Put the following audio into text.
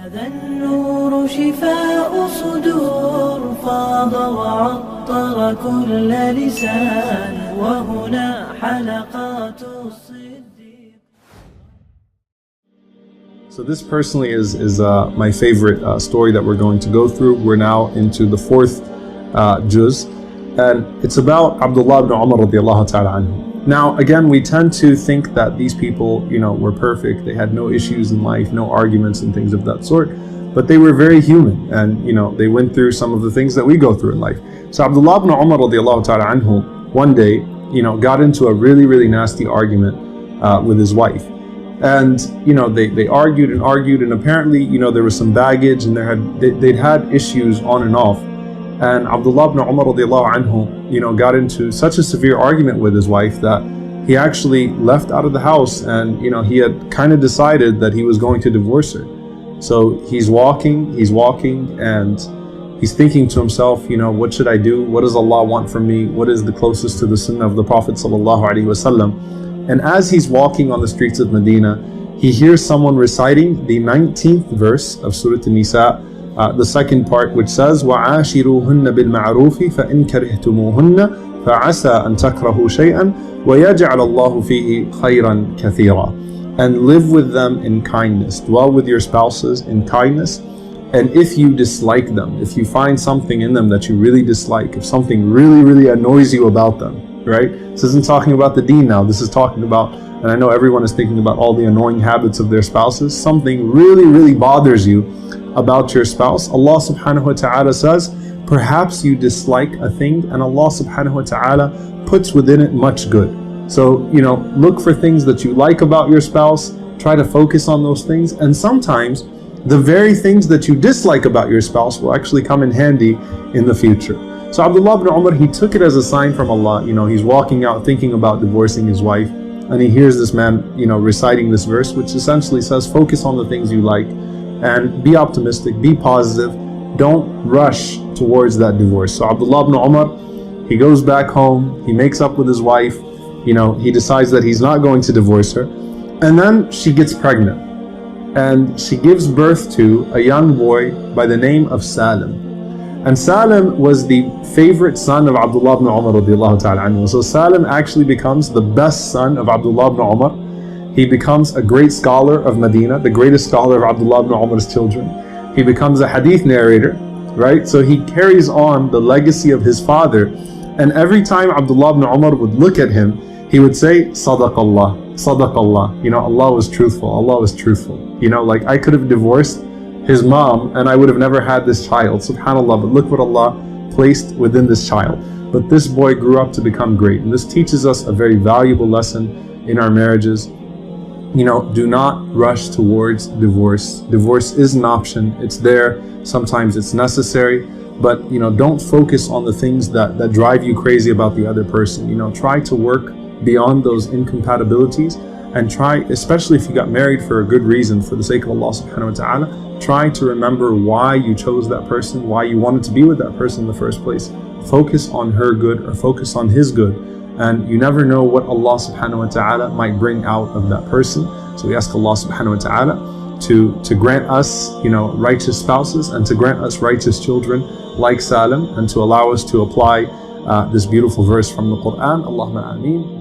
هذا النور شفاء صدور فاض وعطر كل لسان وهنا حلقات الصديق. So this personally is my favorite story that we're going to go through. We're now into the fourth juz, and it's about Abdullah ibn Umar radiallahu ta'ala anhu. Now again, we tend to think that these people, were perfect. They had no issues in life, no arguments and things of that sort, but they were very human, and they went through some of the things that we go through in life. So Abdullah ibn Umar radiallahu ta'ala anhu one day, got into a really nasty argument with his wife. And they argued and apparently there was some baggage, and they'd had issues on and off. And Abdullah ibn Umar radiallahu anhu got into such a severe argument with his wife that he actually left out of the house, and he had kind of decided that he was going to divorce her. So he's walking and he's thinking to himself, what should I do? What does Allah want from me? What is the closest to the sunnah of the Prophet sallallahu alaihi wasallam? And as he's walking on the streets of Medina, he hears someone reciting the 19th verse of Surah An-Nisa, the second part, which says, وَعَاشِرُوهُنَّ بِالْمَعْرُوفِ فَإِنْ كَرِهْتُمُوهُنَّ فَعَسَىٰ أَن تَكْرَهُوا شَيْئًا وَيَجْعَلَ اللَّهُ فِيهِ خَيْرًا كَثِيرًا. And live with them in kindness, dwell with your spouses in kindness. And if you dislike them, if you find something in them that you really dislike, if something really annoys you about them, right? This isn't talking about the deen now, this is talking about, and I know everyone is thinking about all the annoying habits of their spouses, something really bothers you about your spouse, Allah subhanahu wa ta'ala says, perhaps you dislike a thing and Allah subhanahu wa ta'ala puts within it much good. So, look for things that you like about your spouse, try to focus on those things, and sometimes the very things that you dislike about your spouse will actually come in handy in the future. So Abdullah ibn Umar, he took it as a sign from Allah. He's walking out thinking about divorcing his wife, and he hears this man, reciting this verse, which essentially says, focus on the things you like, and be optimistic, be positive, don't rush towards that divorce. So Abdullah ibn Umar, he goes back home, he makes up with his wife, he decides that he's not going to divorce her, and then she gets pregnant, and she gives birth to a young boy by the name of Salim. And Salim was the favorite son of Abdullah ibn Umar radiallahu ta'ala anhu. So Salim actually becomes the best son of Abdullah ibn Umar. He becomes a great scholar of Medina, the greatest scholar of Abdullah ibn Umar's children. He becomes a hadith narrator, right? So he carries on the legacy of his father. And every time Abdullah ibn Umar would look at him, he would say, Sadaqallah, Sadaqallah. Allah was truthful, Allah was truthful. Like I could have divorced his mom and I would have never had this child, subhanAllah, but look what Allah placed within this child. But this boy grew up to become great. And this teaches us a very valuable lesson in our marriages. Do not rush towards divorce. Divorce is an option. It's there. Sometimes it's necessary. But, don't focus on the things that drive you crazy about the other person. Try to work beyond those incompatibilities, and try, especially if you got married for a good reason, for the sake of Allah subhanahu wa ta'ala, try to remember why you chose that person, why you wanted to be with that person in the first place. Focus on her good or focus on his good. And you never know what Allah subhanahu wa ta'ala might bring out of that person. So we ask Allah subhanahu wa ta'ala to grant us, righteous spouses, and to grant us righteous children like Salim, and to allow us to apply this beautiful verse from the Quran. Allahumma ameen.